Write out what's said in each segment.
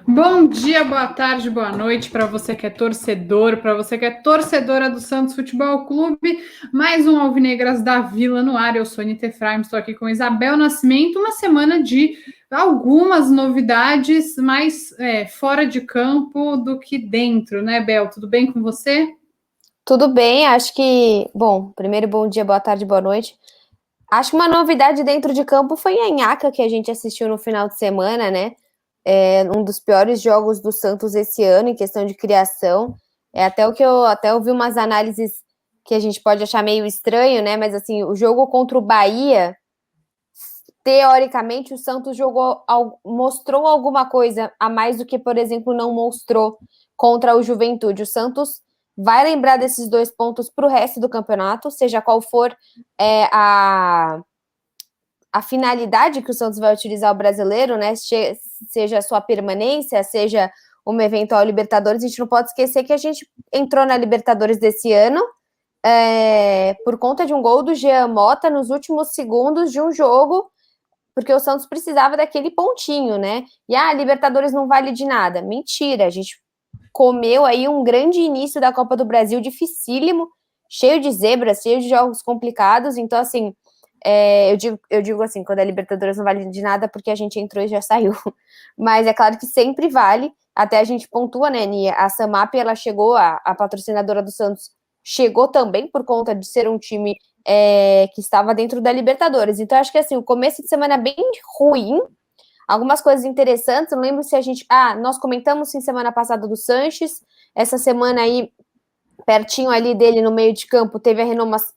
Bom dia, boa tarde, boa noite para você que é torcedor, para você que é torcedora do Santos Futebol Clube. Mais um Alvinegras da Vila no ar. Eu sou Anita Efraim, estou aqui com Isabel Nascimento. Uma semana de algumas novidades, mais fora de campo do que dentro, né, Bel? Tudo bem com você? Tudo bem, acho que... Bom, primeiro bom dia, boa tarde, boa noite. Acho que uma novidade dentro de campo foi a Nhaca, que a gente assistiu no final de semana, né? Um dos piores jogos do Santos esse ano, em questão de criação. Até o que eu até ouvi umas análises que a gente pode achar meio estranho, né? Mas assim, o jogo contra o Bahia, teoricamente, o Santos mostrou alguma coisa a mais do que, por exemplo, não mostrou contra o Juventude. O Santos vai lembrar desses 2 pontos para o resto do campeonato, seja qual for a finalidade que o Santos vai utilizar o brasileiro, né? Seja a sua permanência, seja uma eventual Libertadores. A gente não pode esquecer que a gente entrou na Libertadores desse ano por conta de um gol do Jean Mota nos últimos segundos de um jogo, porque o Santos precisava daquele pontinho, né? E a Libertadores não vale de nada. Mentira, a gente comeu aí um grande início da Copa do Brasil, dificílimo, cheio de zebras, cheio de jogos complicados. Então, assim, eu digo assim, quando a Libertadores não vale de nada, porque a gente entrou e já saiu. Mas é claro que sempre vale, até a gente pontua, né, Nia? A Samap, ela chegou, a patrocinadora do Santos, chegou também por conta de ser um time que estava dentro da Libertadores. Então, acho que assim, o começo de semana é bem ruim, algumas coisas interessantes. Eu não lembro se a gente... nós comentamos sim semana passada do Sanches. Essa semana aí, pertinho ali dele no meio de campo, teve a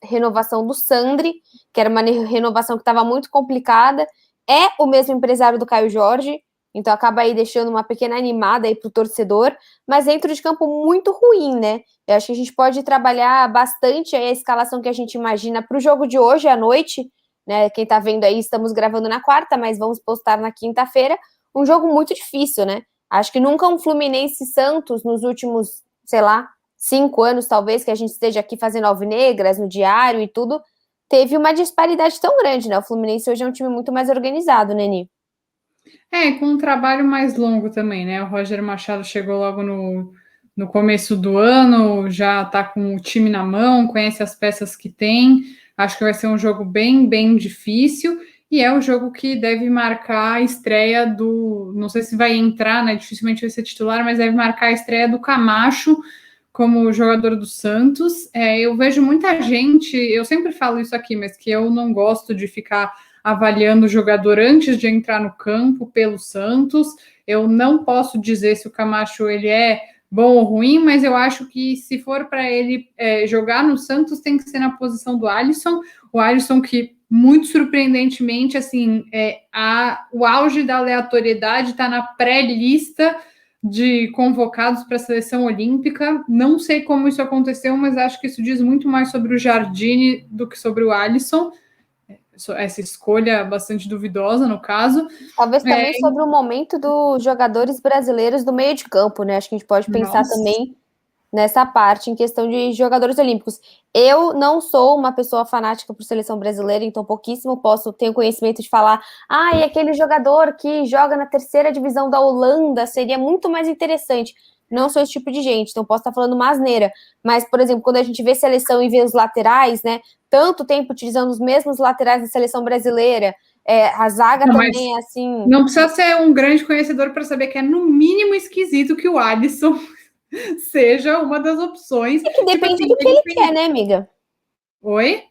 renovação do Sandri, que era uma renovação que estava muito complicada. É o mesmo empresário do Caio Jorge, então acaba aí deixando uma pequena animada aí para o torcedor, mas dentro de campo muito ruim, né? Eu acho que a gente pode trabalhar bastante aí a escalação que a gente imagina para o jogo de hoje à noite, né? Quem tá vendo aí, estamos gravando na quarta, mas vamos postar na quinta-feira. Um jogo muito difícil, né? Acho que nunca um Fluminense Santos nos últimos, sei lá, 5 anos, talvez, que a gente esteja aqui fazendo alvinegras no diário e tudo, teve uma disparidade tão grande, né? O Fluminense hoje é um time muito mais organizado, né, Ni? Com um trabalho mais longo também, né? O Roger Machado chegou logo no começo do ano, já está com o time na mão, conhece as peças que tem. Acho que vai ser um jogo bem, bem difícil. E é o jogo que deve marcar a estreia do. Não sei se vai entrar, né? Dificilmente vai ser titular, mas deve marcar a estreia do Camacho como jogador do Santos. Eu vejo muita gente, eu sempre falo isso aqui, mas que eu não gosto de ficar avaliando o jogador antes de entrar no campo pelo Santos. Eu não posso dizer se o Camacho ele é bom ou ruim, mas eu acho que se for para ele jogar no Santos, tem que ser na posição do Alisson. O Alisson que, muito surpreendentemente, assim, o auge da aleatoriedade está na pré-lista de convocados para a seleção olímpica. Não sei como isso aconteceu, mas acho que isso diz muito mais sobre o Jardine do que sobre o Alisson. Essa escolha bastante duvidosa, no caso. Talvez também sobre o momento dos jogadores brasileiros do meio de campo, né? Acho que a gente pode pensar também nessa parte em questão de jogadores olímpicos. Eu não sou uma pessoa fanática por seleção brasileira, então pouquíssimo tenho conhecimento de falar, e aquele jogador que joga na terceira divisão da Holanda seria muito mais interessante. Não sou esse tipo de gente, então posso estar falando uma asneira. Mas, por exemplo, quando a gente vê seleção e vê os laterais, né? Tanto tempo utilizando os mesmos laterais da seleção brasileira, a zaga também é assim... Não precisa ser um grande conhecedor para saber que é no mínimo esquisito que o Alisson seja uma das opções. É que depende do que ele quer, né, amiga? Oi?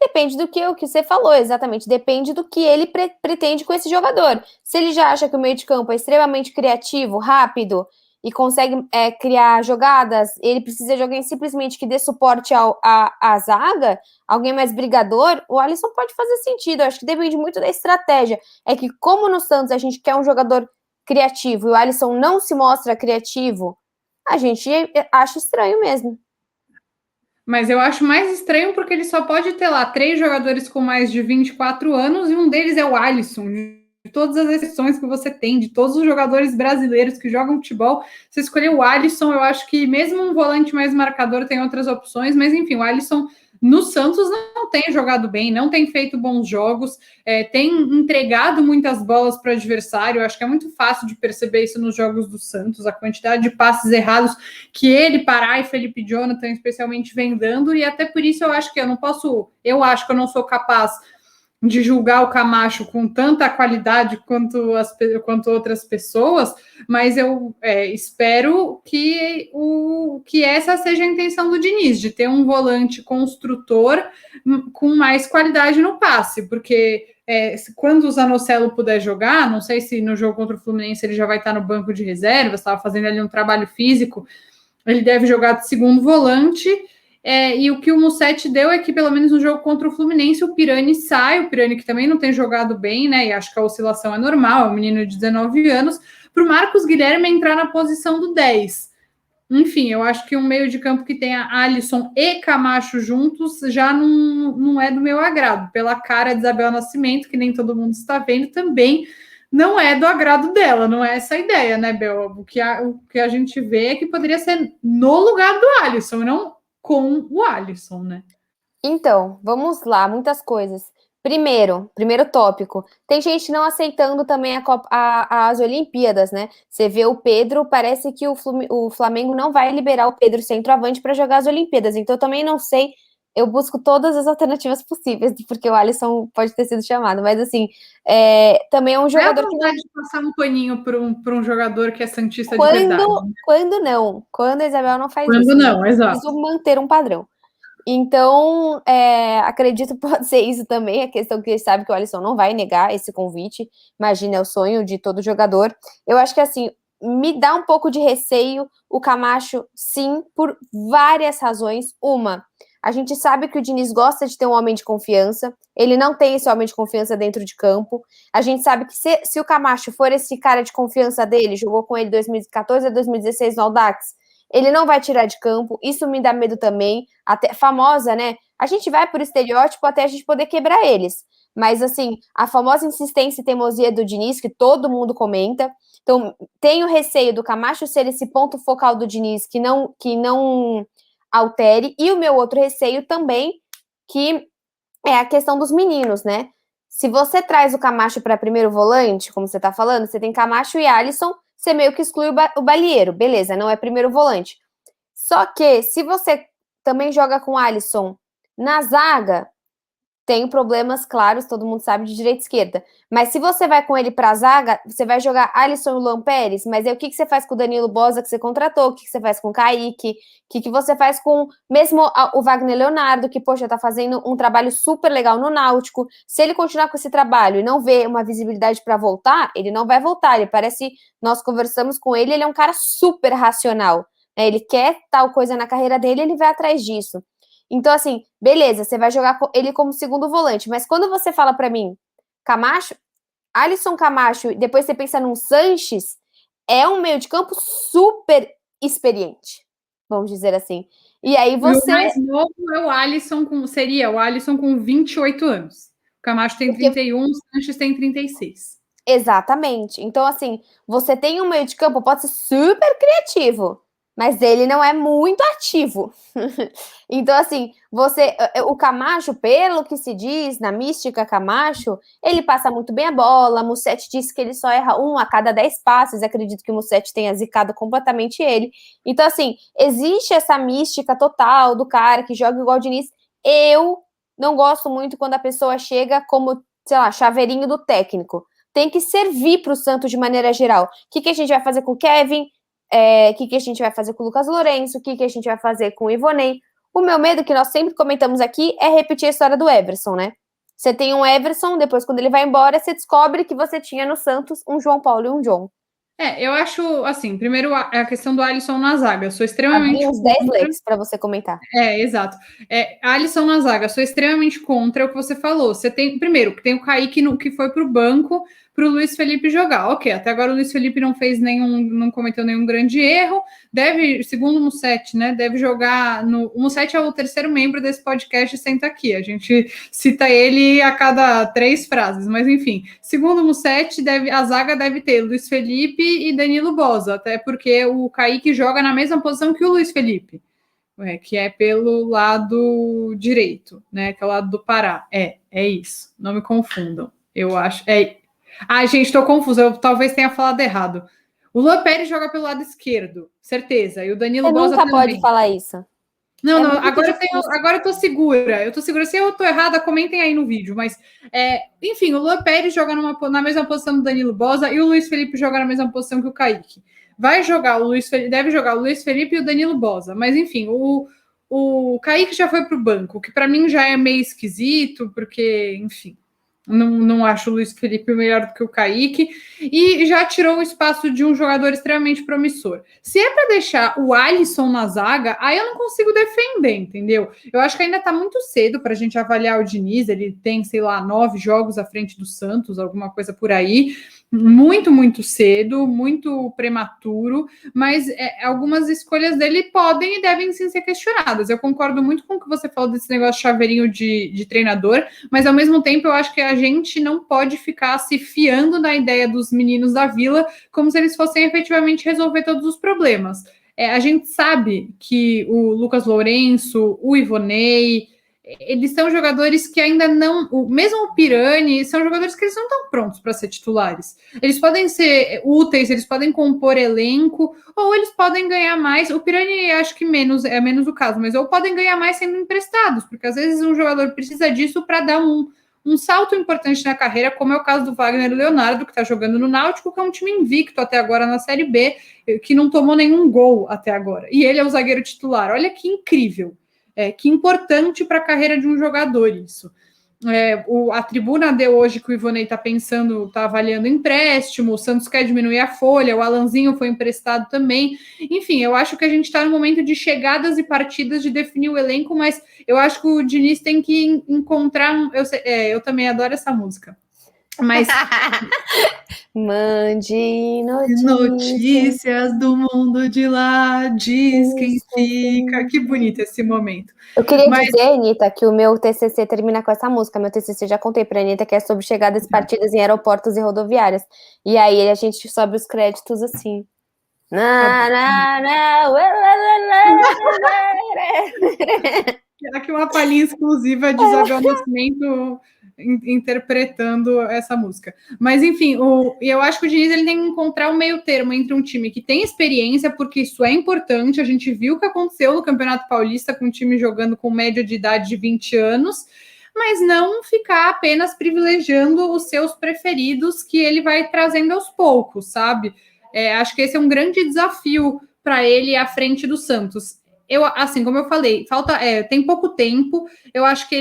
Depende do que você falou, exatamente. Depende do que ele pretende com esse jogador. Se ele já acha que o meio de campo é extremamente criativo, rápido e consegue criar jogadas, ele precisa de alguém simplesmente que dê suporte à zaga, alguém mais brigador, o Alisson pode fazer sentido. Eu acho que depende muito da estratégia. É que como no Santos a gente quer um jogador criativo e o Alisson não se mostra criativo, a gente acha estranho mesmo. Mas eu acho mais estranho porque ele só pode ter lá 3 jogadores com mais de 24 anos e um deles é o Alisson. De todas as exceções que você tem, de todos os jogadores brasileiros que jogam futebol, você escolheu o Alisson. Eu acho que mesmo um volante mais marcador tem outras opções, mas enfim, o Alisson no Santos não tem jogado bem, não tem feito bons jogos, tem entregado muitas bolas para o adversário. Eu acho que é muito fácil de perceber isso nos jogos do Santos, a quantidade de passes errados que ele, Pará e Felipe Jonathan, especialmente, vem dando, e até por isso eu acho que eu não sou capaz de julgar o Camacho com tanta qualidade quanto outras pessoas, mas eu espero que essa seja a intenção do Diniz, de ter um volante construtor com mais qualidade no passe, porque quando o Zanocelo puder jogar, não sei se no jogo contra o Fluminense ele já vai estar no banco de reservas, estava fazendo ali um trabalho físico, ele deve jogar de segundo volante. E o que o Musetti deu é que, pelo menos no jogo contra o Fluminense, o Pirani sai, o Pirani que também não tem jogado bem, né? E acho que a oscilação é normal, é um menino de 19 anos, para o Marcos Guilherme entrar na posição do 10. Enfim, eu acho que um meio de campo que tenha Alisson e Camacho juntos já não é do meu agrado. Pela cara de Isabel Nascimento, que nem todo mundo está vendo, também não é do agrado dela, não é essa a ideia, né, Bel? O que a gente vê é que poderia ser no lugar do Alisson, não com o Alisson, né? Então, vamos lá, muitas coisas. Primeiro tópico, tem gente não aceitando também as Olimpíadas, né? Você vê o Pedro, parece que o Flamengo não vai liberar o Pedro centroavante para jogar as Olimpíadas, então eu também não sei, eu busco todas as alternativas possíveis, porque o Alisson pode ter sido chamado, mas assim, também é um jogador que não... de passar um paninho para um jogador que é santista de verdade. Quando não, quando a Isabel não faz quando isso. Quando não, exato. Preciso manter um padrão. Então, acredito que pode ser isso também, a questão que ele sabe que o Alisson não vai negar esse convite, imagina, é o sonho de todo jogador. Eu acho que, assim, me dá um pouco de receio o Camacho, sim, por várias razões. Uma, a gente sabe que o Diniz gosta de ter um homem de confiança, ele não tem esse homem de confiança dentro de campo. A gente sabe que se o Camacho for esse cara de confiança dele, jogou com ele 2014 a 2016 no Audax, ele não vai tirar de campo, isso me dá medo também, até famosa, né? A gente vai por estereótipo até a gente poder quebrar eles. Mas, assim, a famosa insistência e teimosia do Diniz, que todo mundo comenta. Então, tenho receio do Camacho ser esse ponto focal do Diniz que não altere. E o meu outro receio também, que é a questão dos meninos, né? Se você traz o Camacho para primeiro volante, como você tá falando, você tem Camacho e Alisson, você meio que exclui o Balieiro, beleza, não é primeiro volante. Só que, se você também joga com Alisson na zaga, tem problemas claros, todo mundo sabe, de direita e esquerda. Mas se você vai com ele para a zaga, você vai jogar Alisson e Luan Pérez, mas aí o que você faz com o Danilo Boza que você contratou? O que você faz com o Kaique? O que você faz com mesmo o Wagner Leonardo, que, poxa, tá fazendo um trabalho super legal no Náutico. Se ele continuar com esse trabalho e não ver uma visibilidade para voltar, ele não vai voltar. Ele parece, nós conversamos com ele, ele é um cara super racional. Né? Ele quer tal coisa na carreira dele, ele vai atrás disso. Então, assim, beleza, você vai jogar ele como segundo volante, mas quando você fala para mim, Camacho, Alisson Camacho, depois você pensa num Sanches, é um meio de campo super experiente, vamos dizer assim. E aí você... E o mais novo seria o Alisson com 28 anos. O Camacho tem 31, o Sanches tem 36. Exatamente. Então, assim, você tem um meio de campo, pode ser super criativo, mas ele não é muito ativo. Então, assim, o Camacho, pelo que se diz na mística Camacho, ele passa muito bem a bola. Musetti disse que ele só erra 1 a cada 10 passes. Acredito que o Musetti tenha zicado completamente ele. Então, assim, existe essa mística total do cara que joga igual o Diniz. Eu não gosto muito quando a pessoa chega como, sei lá, chaveirinho do técnico. Tem que servir para o Santos de maneira geral. O que a gente vai fazer com o Kevin? O que a gente vai fazer com o Lucas Lourenço, o que a gente vai fazer com o Ivonei. O meu medo, que nós sempre comentamos aqui, é repetir a história do Everson, né? Você tem um Everson, depois quando ele vai embora, você descobre que você tinha no Santos um João Paulo e um John. Eu acho, assim, primeiro a questão do Alisson na zaga. Eu sou extremamente Abri uns 10 leques para você comentar. Exato. Alisson na zaga, sou extremamente contra o que você falou. Você tem, primeiro, que tem o Kaique que foi para o banco para o Luiz Felipe jogar. Ok, até agora o Luiz Felipe não cometeu nenhum grande erro. Segundo o Musetti, né? Deve jogar o Musetti é o terceiro membro desse podcast Senta Aqui. A gente cita ele a cada 3 frases, mas enfim. Segundo o Musetti, a zaga deve ter Luiz Felipe e Danilo Boza, até porque o Kaique joga na mesma posição que o Luiz Felipe. que é pelo lado direito, né? Que é o lado do Pará. É isso. Não me confundam. Eu acho. Ai, gente, estou confusa. Eu talvez tenha falado errado. O Luan Pérez joga pelo lado esquerdo, certeza. E o Danilo Você Bosa nunca pode também. falar isso. Não, É não, muito difícil. agora eu tô segura. Eu tô segura. Se eu tô errada, comentem aí no vídeo. Mas, enfim, o Luan Pérez joga na mesma posição do Danilo Bosa e o Luiz Felipe joga na mesma posição que o Kaique. Vai jogar o Luiz Felipe, deve jogar o Luiz Felipe e o Danilo Bosa. Mas, enfim, o Kaique já foi pro banco, que para mim já é meio esquisito, porque, enfim. Não acho o Luiz Felipe melhor do que o Kaique e já tirou o espaço de um jogador extremamente promissor. Se é para deixar o Alisson na zaga, aí eu não consigo defender, entendeu? Eu acho que ainda está muito cedo para a gente avaliar o Diniz. Ele tem, sei lá, 9 jogos à frente do Santos, alguma coisa por aí. Muito cedo, muito prematuro, mas algumas escolhas dele podem e devem sim ser questionadas. Eu concordo muito com o que você falou desse negócio de chaveirinho de treinador, mas ao mesmo tempo eu acho que a gente não pode ficar se fiando na ideia dos meninos da Vila como se eles fossem efetivamente resolver todos os problemas. A gente sabe que o Lucas Lourenço, o Ivonei, eles são jogadores que ainda não, mesmo o Pirani, são jogadores que eles não estão prontos para ser titulares. Eles podem ser úteis, eles podem compor elenco, ou eles podem ganhar mais. O Pirani acho que é menos o caso, mas ou podem ganhar mais sendo emprestados, porque às vezes um jogador precisa disso para dar um salto importante na carreira, como é o caso do Wagner Leonardo, que está jogando no Náutico, que é um time invicto até agora na Série B, que não tomou nenhum gol até agora. E ele é o zagueiro titular. Olha que incrível. Que importante para a carreira de um jogador isso. A tribuna deu hoje que o Ivonei está pensando, está avaliando empréstimo, o Santos quer diminuir a folha, o Alanzinho foi emprestado também. Enfim, eu acho que a gente está no momento de chegadas e partidas de definir o elenco, mas eu acho que o Diniz tem que encontrar. Eu também adoro essa música. Mas mande notícias do mundo de lá, diz quem fica. Que bonito esse momento. Eu queria dizer, Anitta, que o meu TCC termina com essa música. Meu TCC já contei para a Anitta que é sobre chegadas e partidas em aeroportos e rodoviárias. E aí a gente sobe os créditos assim. Aqui uma palhinha exclusiva de Isabel Nascimento interpretando essa música. Mas, enfim, eu acho que o Diniz ele tem que encontrar um meio termo entre um time que tem experiência, porque isso é importante. A gente viu o que aconteceu no Campeonato Paulista com um time jogando com média de idade de 20 anos, mas não ficar apenas privilegiando os seus preferidos que ele vai trazendo aos poucos, sabe? Acho que esse é um grande desafio para ele à frente do Santos. Assim, como eu falei, tem pouco tempo. Eu acho que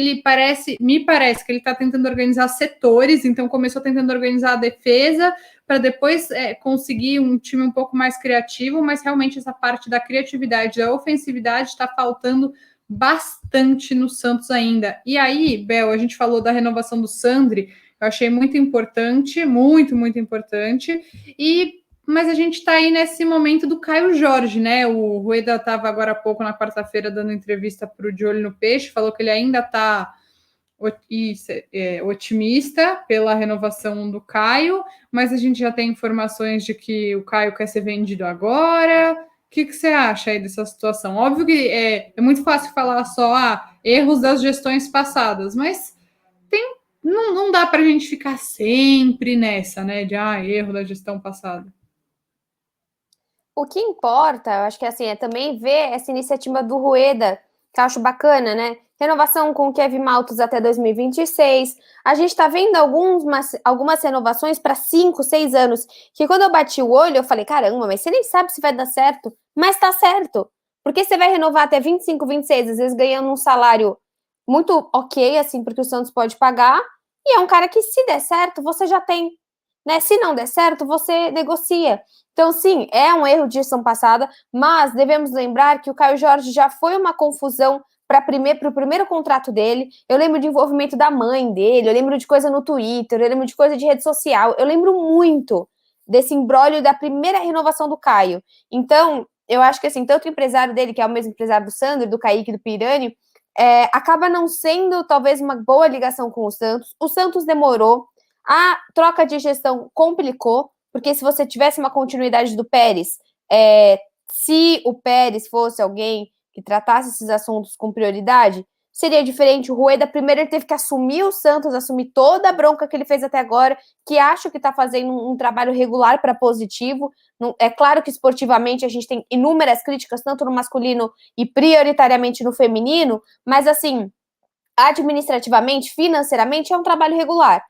me parece que ele está tentando organizar setores, então começou tentando organizar a defesa para depois conseguir um time um pouco mais criativo, mas realmente essa parte da criatividade, da ofensividade está faltando bastante no Santos ainda. E aí, Bel, a gente falou da renovação do Sandri, eu achei muito importante, muito importante, mas a gente está aí nesse momento do Caio Jorge, né? O Rueda estava agora há pouco, na quarta-feira, dando entrevista para o De Olho no Peixe, falou que ele ainda está otimista pela renovação do Caio, mas a gente já tem informações de que o Caio quer ser vendido agora. O que você acha aí dessa situação? Óbvio que é muito fácil falar só erros das gestões passadas, mas não dá para a gente ficar sempre nessa, né? De erro da gestão passada. O que importa, eu acho que assim, é também ver essa iniciativa do Rueda, que eu acho bacana, né? Renovação com o Kevin Maltos até 2026. A gente tá vendo algumas renovações para 5, 6 anos, que quando eu bati o olho, eu falei, caramba, mas você nem sabe se vai dar certo. Mas tá certo. Porque você vai renovar até 25, 26, às vezes ganhando um salário muito ok, assim, porque o Santos pode pagar, e é um cara que, se der certo, você já tem. Né? Se não der certo, você negocia. Então, sim, é um erro de gestão passada, mas devemos lembrar que o Caio Jorge já foi uma confusão para o primeiro contrato dele. Eu lembro de envolvimento da mãe dele, eu lembro de coisa no Twitter, eu lembro de coisa de rede social, eu lembro muito desse imbróglio da primeira renovação do Caio. Então, eu acho que assim, tanto o empresário dele, que é o mesmo empresário do Sandro, do Kaique, do Pirani, acaba não sendo talvez uma boa ligação com o Santos. O Santos demorou, a troca de gestão complicou, porque se você tivesse uma continuidade do Pérez, se o Pérez fosse alguém que e tratasse esses assuntos com prioridade, seria diferente. O Rueda, primeiro, ele teve que assumir o Santos, assumir toda a bronca que ele fez até agora, que acho que está fazendo um trabalho regular para positivo. É claro que esportivamente a gente tem inúmeras críticas, tanto no masculino e prioritariamente no feminino, mas assim, administrativamente, financeiramente, é um trabalho regular.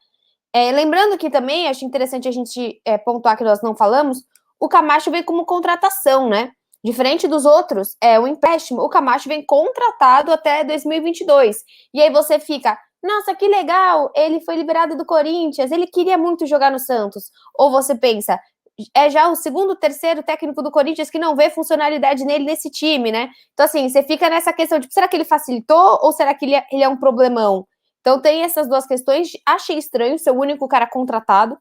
Lembrando que também, acho interessante a gente pontuar que nós não falamos, o Camacho vem como contratação, né? Diferente dos outros, o empréstimo, o Camacho vem contratado até 2022. E aí você fica, nossa, que legal, ele foi liberado do Corinthians, ele queria muito jogar no Santos. Ou você pensa, é já o segundo, terceiro técnico do Corinthians que não vê funcionalidade nele nesse time, né? Então, assim, você fica nessa questão de, será que ele facilitou ou será que ele é um problemão? Então, tem essas duas questões. Achei estranho ser o único cara contratado.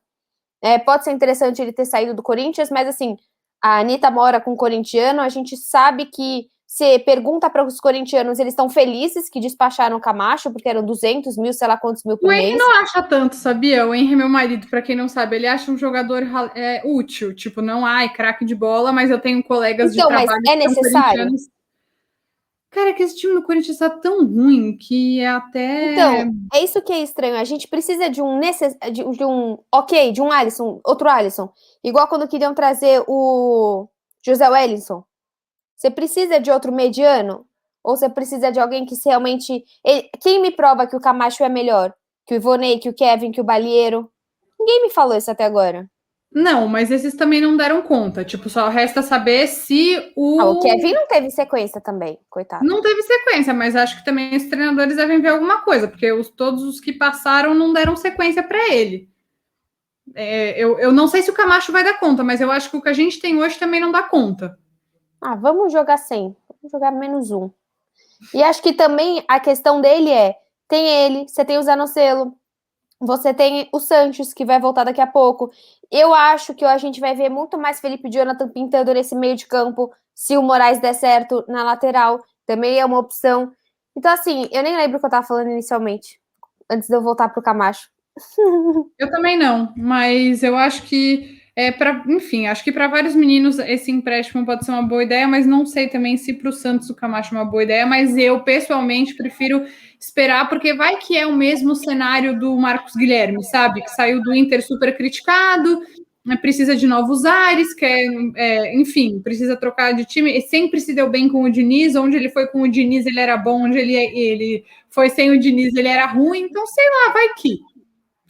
Pode ser interessante ele ter saído do Corinthians, mas, assim, a Anitta mora com um corintiano, a gente sabe que você pergunta para os corintianos, eles estão felizes que despacharam o Camacho, porque eram 200 mil, sei lá quantos mil por O mês. Henry não acha tanto, sabia? O Henry, meu marido, para quem não sabe, ele acha um jogador útil. Tipo, não, craque de bola, mas eu tenho colegas de trabalho mas é necessário? Cara, que esse time do Corinthians tá tão ruim que é até... Então, é isso que é estranho. A gente precisa de um Alisson, outro Alisson. Igual quando queriam trazer o José Wellington. Você precisa de outro mediano? Ou você precisa de alguém que realmente... Quem me prova que o Camacho é melhor? Que o Ivonei, que o Kevin, que o Balieiro? Ninguém me falou isso até agora. Não, mas esses também não deram conta. Tipo, só resta saber se o Kevin não teve sequência também, coitado. Não teve sequência, mas acho que também os treinadores devem ver alguma coisa, porque todos os que passaram não deram sequência para ele. Eu não sei se o Camacho vai dar conta, mas eu acho que o que a gente tem hoje também não dá conta. Vamos jogar 100. Vamos jogar -1. E acho que também a questão dele tem ele, você tem o Zanocelo, você tem o Sanches, que vai voltar daqui a pouco. Eu acho que a gente vai ver muito mais Felipe Jonathan pintando nesse meio de campo, se o Moraes der certo na lateral, também é uma opção. Então, assim, eu nem lembro o que eu tava falando inicialmente, antes de eu voltar pro Camacho. Eu também não, mas eu acho que enfim, acho que para vários meninos esse empréstimo pode ser uma boa ideia, mas não sei também se para o Santos o Camacho é uma boa ideia, mas eu pessoalmente prefiro esperar, porque vai que é o mesmo cenário do Marcos Guilherme, sabe? Que saiu do Inter super criticado, precisa de novos ares, enfim, precisa trocar de time, e sempre se deu bem com o Diniz, onde ele foi com o Diniz ele era bom, onde ele foi sem o Diniz ele era ruim, então sei lá, vai que...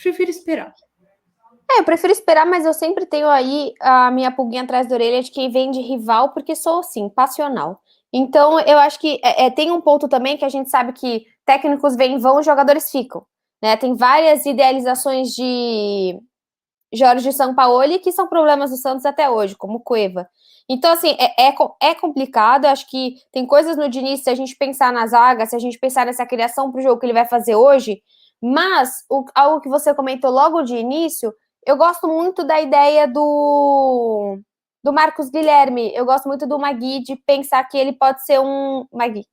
Prefiro esperar. Eu prefiro esperar, mas eu sempre tenho aí a minha pulguinha atrás da orelha de quem vem de rival, porque sou, assim, passional. Então, eu acho que tem um ponto também que a gente sabe que técnicos vêm e vão, jogadores ficam. Né? Tem várias idealizações de Jorge Sampaoli que são problemas do Santos até hoje, como Cueva. Então, assim, é complicado. Eu acho que tem coisas no Diniz, se a gente pensar na zaga, se a gente pensar nessa criação para o jogo que ele vai fazer hoje, mas algo que você comentou logo de início, eu gosto muito da ideia do Marcos Guilherme. Eu gosto muito do Magui, de pensar que ele pode ser um... Magui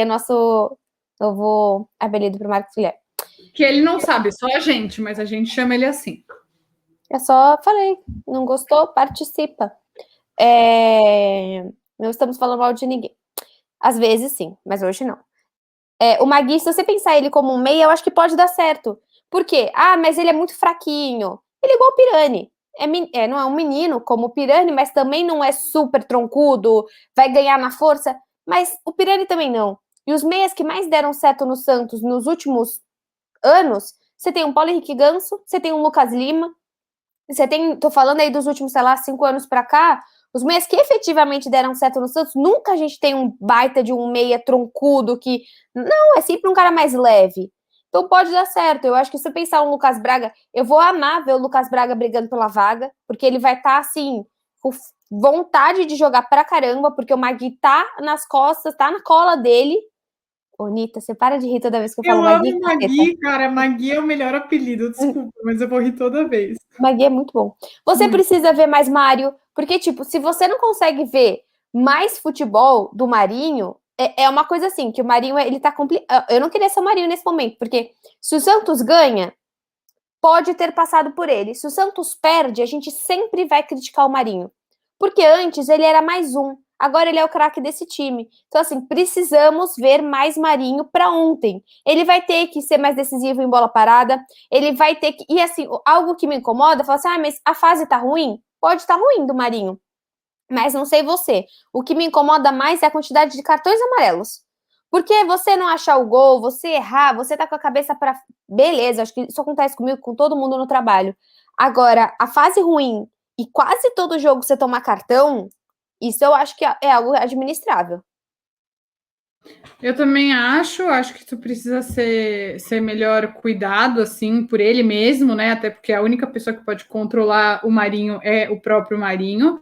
é nosso novo apelido para o Marcos Guilherme. Que ele não sabe, só a gente, mas a gente chama ele assim. Eu só falei, não gostou? Participa. Não estamos falando mal de ninguém. Às vezes sim, mas hoje não. O Magui, se você pensar ele como um meia, eu acho que pode dar certo. Por quê? Mas ele é muito fraquinho. Ele é igual o Pirani. Não é um menino como o Pirani, mas também não é super troncudo, vai ganhar na força. Mas o Pirani também não. E os meias que mais deram certo no Santos nos últimos anos, você tem um Paulo Henrique Ganso, você tem um Lucas Lima, tô falando aí dos últimos, sei lá, 5 anos pra cá, os meias que efetivamente deram certo no Santos, nunca a gente tem um baita de um meia troncudo que... Não, é sempre um cara mais leve. Então pode dar certo. Eu acho que se eu pensar um Lucas Braga, eu vou amar ver o Lucas Braga brigando pela vaga, porque ele vai estar, assim, com vontade de jogar pra caramba, porque o Magui tá nas costas, tá na cola dele. Ô, Nita, você para de rir toda vez que eu falo Magui. Eu amo Magui, cara. Magui é o melhor apelido, desculpa, mas eu vou rir toda vez. Magui é muito bom. Você precisa ver mais Mário, porque, tipo, se você não consegue ver mais futebol do Marinho, é uma coisa assim, que o Marinho, ele tá complicado. Eu não queria ser o Marinho nesse momento, porque se o Santos ganha, pode ter passado por ele. Se o Santos perde, a gente sempre vai criticar o Marinho. Porque antes ele era mais um. agora ele é o craque desse time. Então, assim, precisamos ver mais Marinho para ontem. Ele vai ter que ser mais decisivo em bola parada, ele vai ter que... E, assim, algo que me incomoda, fala assim, mas a fase tá ruim? Pode estar ruim do Marinho, mas não sei você. O que me incomoda mais é a quantidade de cartões amarelos. Porque você não achar o gol, você errar, você tá com a cabeça para... Beleza, acho que isso acontece comigo, com todo mundo no trabalho. Agora, a fase ruim e quase todo jogo você tomar cartão, isso eu acho que é algo administrável. Eu também acho que tu precisa ser melhor cuidado, assim, por ele mesmo, né? Até porque a única pessoa que pode controlar o Marinho é o próprio Marinho.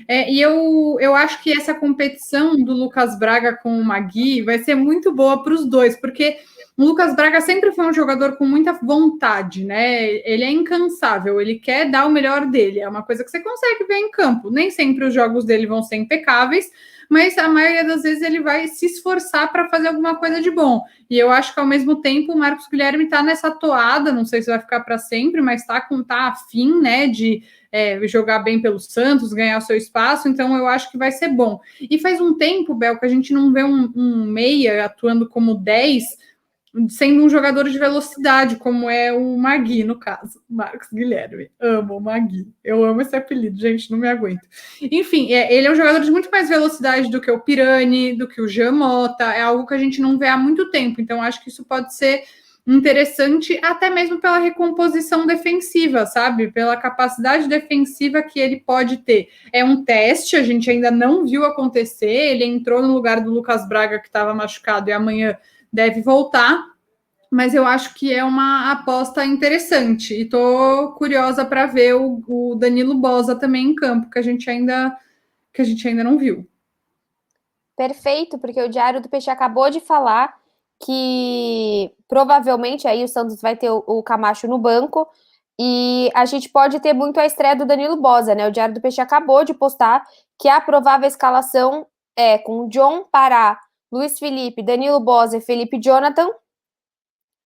E eu acho que essa competição do Lucas Braga com o Magui vai ser muito boa para os dois, porque o Lucas Braga sempre foi um jogador com muita vontade, né? Ele é incansável, ele quer dar o melhor dele. É uma coisa que você consegue ver em campo. Nem sempre os jogos dele vão ser impecáveis, mas a maioria das vezes ele vai se esforçar para fazer alguma coisa de bom. E eu acho que ao mesmo tempo o Marcos Guilherme está nessa toada, não sei se vai ficar para sempre, mas tá afim, né, de jogar bem pelo Santos, ganhar o seu espaço, então eu acho que vai ser bom. E faz um tempo, Bel, que a gente não vê um meia atuando como 10, sendo um jogador de velocidade, como é o Magui, no caso, Marcos Guilherme. Amo o Magui. Eu amo esse apelido, gente, não me aguento. Enfim, ele é um jogador de muito mais velocidade do que o Pirani, do que o Jean Mota, é algo que a gente não vê há muito tempo, então acho que isso pode ser interessante, até mesmo pela recomposição defensiva, sabe? Pela capacidade defensiva que ele pode ter. É um teste, a gente ainda não viu acontecer, ele entrou no lugar do Lucas Braga, que estava machucado, e amanhã deve voltar, mas eu acho que é uma aposta interessante e tô curiosa para ver o Danilo Bosa também em campo, que a gente ainda não viu. Perfeito, porque o Diário do Peixe acabou de falar que provavelmente aí o Santos vai ter o Camacho no banco e a gente pode ter muito a estreia do Danilo Bosa, né? O Diário do Peixe acabou de postar que a provável escalação é com John Pará, Luiz Felipe, Danilo Bosa e Felipe Jonathan.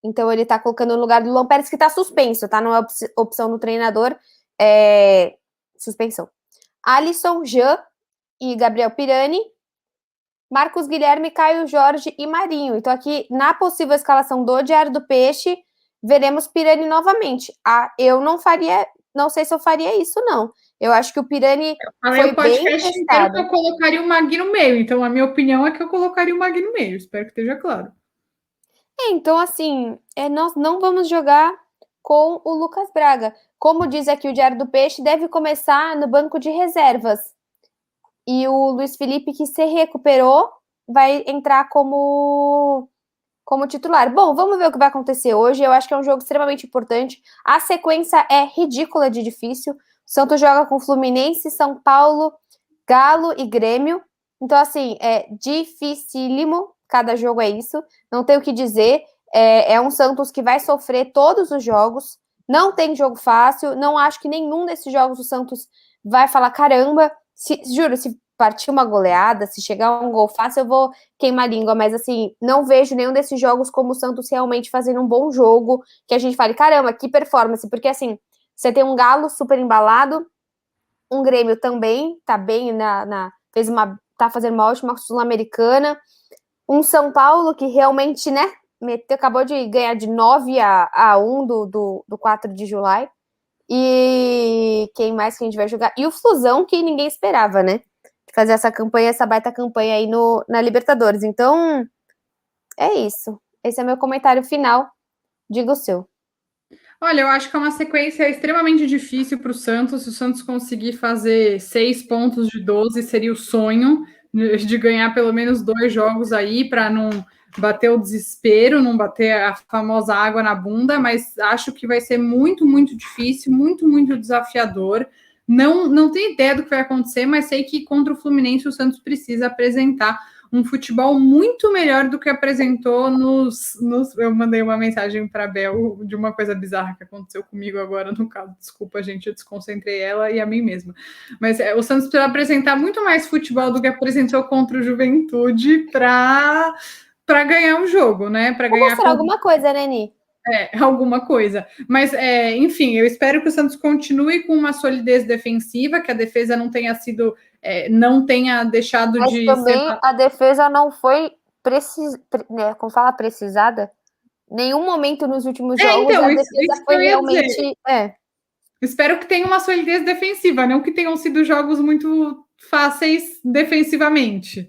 Então ele tá colocando no lugar do Luan Pérez, que tá suspenso, tá? Não é opção do treinador, suspensão. Alisson, Jean e Gabriel Pirani, Marcos Guilherme, Caio Jorge e Marinho. Então aqui, na possível escalação do Diário do Peixe, veremos Pirani novamente. Eu não sei se eu faria isso, não. Eu acho que o Pirani foi bem testado. Eu colocaria o Magui no meio, então a minha opinião é que eu colocaria o Magui no meio, espero que esteja claro. Então, assim, nós não vamos jogar com o Lucas Braga. Como diz aqui o Diário do Peixe, deve começar no banco de reservas. E o Luiz Felipe, que se recuperou, vai entrar como titular. Bom, vamos ver o que vai acontecer hoje. Eu acho que é um jogo extremamente importante. A sequência é ridícula de difícil. O Santos joga com Fluminense, São Paulo, Galo e Grêmio. Então, assim, é dificílimo. Cada jogo é isso. Não tem o que dizer. É um Santos que vai sofrer todos os jogos. Não tem jogo fácil. Não acho que nenhum desses jogos o Santos vai falar, caramba, juro, se partir uma goleada, se chegar um gol fácil, eu vou queimar a língua, mas assim, não vejo nenhum desses jogos como o Santos realmente fazendo um bom jogo, que a gente fale, caramba, que performance, porque assim, você tem um Galo super embalado, um Grêmio também, tá bem tá fazendo uma ótima Sul-Americana, um São Paulo que realmente, né, acabou de ganhar de 9-1 do 4 de julho, e quem mais que a gente vai jogar? E o Flusão, que ninguém esperava, né? Fazer essa baita campanha aí na Libertadores. Então, é isso. Esse é meu comentário final. Diga o seu. Olha, eu acho que é uma sequência extremamente difícil para o Santos. Se o Santos conseguir fazer 6 pontos de 12, seria o sonho de ganhar pelo menos 2 jogos aí, para não bater o desespero, não bater a famosa água na bunda, mas acho que vai ser muito, muito difícil, muito, muito desafiador. Não tenho ideia do que vai acontecer, mas sei que contra o Fluminense o Santos precisa apresentar um futebol muito melhor do que apresentou Eu mandei uma mensagem para a Bel de uma coisa bizarra que aconteceu comigo agora no caso. Desculpa, gente, eu desconcentrei ela e a mim mesma. Mas o Santos precisa apresentar muito mais futebol do que apresentou contra o Juventude para ganhar o jogo, né? Para ganhar mostrar alguma coisa, né, Ni? alguma coisa. Mas, enfim, eu espero que o Santos continue com uma solidez defensiva, que a defesa não tenha sido, não tenha deixado Mas de também ser. a defesa não foi como fala, precisada. Nenhum momento nos últimos jogos Então, a isso defesa que foi eu ia dizer. realmente. Espero que tenha uma solidez defensiva, não que tenham sido jogos muito fáceis defensivamente.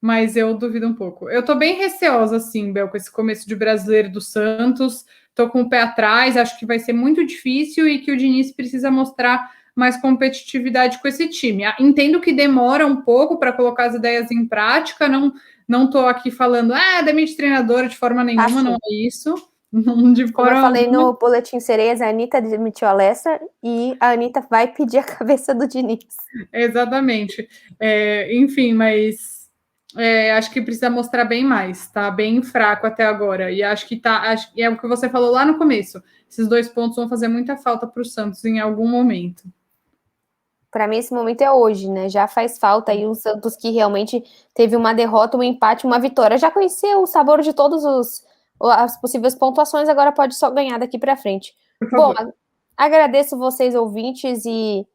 Mas eu duvido um pouco. Eu tô bem receosa, assim, Bel, com esse começo de brasileiro do Santos. Tô com o pé atrás, acho que vai ser muito difícil e que o Diniz precisa mostrar mais competitividade com esse time. Entendo que demora um pouco para colocar as ideias em prática, não tô aqui falando, demite treinador de forma nenhuma, não é isso. De Como eu forma falei alguma. no Boletim Sereias, a Anitta demitiu a Lessa e a Anitta vai pedir a cabeça do Diniz. Exatamente. Enfim, mas acho que precisa mostrar bem mais. Tá bem fraco até agora. E acho que é o que você falou lá no começo. Esses 2 pontos vão fazer muita falta para o Santos em algum momento. Para mim, esse momento é hoje, né? Já faz falta aí um Santos que realmente teve uma derrota, um empate, uma vitória. Já conheceu o sabor de todas as possíveis pontuações, agora pode só ganhar daqui para frente. Por favor. Bom, agradeço vocês, ouvintes, e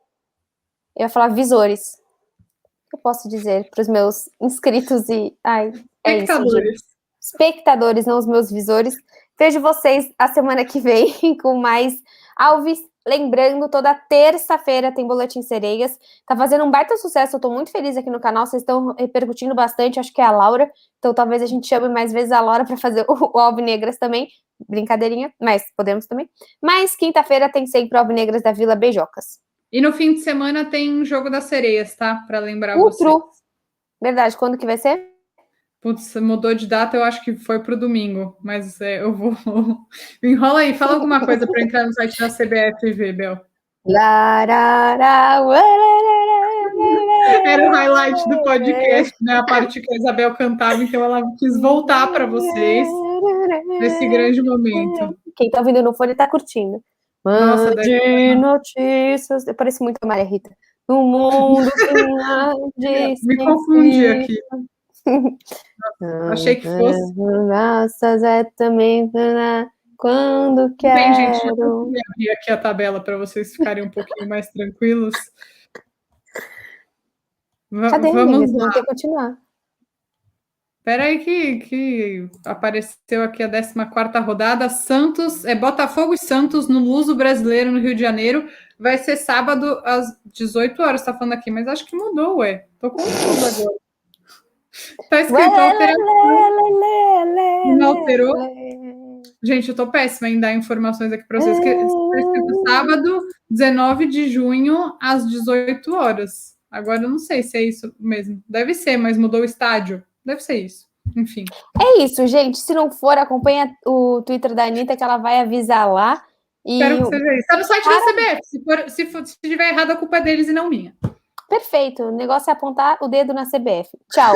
eu ia falar visores. O que eu posso dizer para os meus inscritos e. Ai, é isso, gente. Espectadores, não os meus visores. Vejo vocês a semana que vem com mais Alves. Lembrando, toda terça-feira tem Boletim Sereias. Tá fazendo um baita sucesso, eu tô muito feliz aqui no canal, vocês estão repercutindo bastante, acho que é a Laura. Então talvez a gente chame mais vezes a Laura para fazer o Alvinegras também. Brincadeirinha, mas podemos também. Mas quinta-feira tem sempre o Alvinegras da Vila Beijocas. E no fim de semana tem Jogo das Sereias, tá? Para lembrar vocês. Verdade, quando que vai ser? Putz, mudou de data, eu acho que foi para o domingo, mas eu vou. Enrola aí, fala alguma coisa para entrar no site da CBF e ver, Bel. Era o highlight do podcast, né? A parte que a Isabel cantava, então ela quis voltar para vocês nesse grande momento. Quem tá ouvindo no fone tá curtindo. Nossa, de notícias. Eu pareço muito a Maria Rita. No mundo de me confundi aqui. Achei que fosse. Graças é também quando quero. Bem, gente, eu vou abrir aqui a tabela para vocês ficarem um pouquinho mais tranquilos. Cadê, vamos lá. Vamos ter que continuar. Espera aí que apareceu aqui a 14ª rodada. Santos, Botafogo e Santos no Luso Brasileiro, no Rio de Janeiro. Vai ser sábado às 18 horas, tá falando aqui, mas acho que mudou, ué. Tô confusa agora. Tá escrito alteração. Não alterou? Gente, eu tô péssima em dar informações aqui para vocês. Tá escrito sábado, 19 de junho, às 18 horas. Agora eu não sei se é isso mesmo. Deve ser, mas mudou o estádio. Deve ser isso. Enfim. É isso, gente. Se não for, acompanha o Twitter da Anitta, que ela vai avisar lá. Espero que seja isso. Está no site da CBF. Se tiver errado, a culpa é deles e não minha. Perfeito. O negócio é apontar o dedo na CBF. Tchau.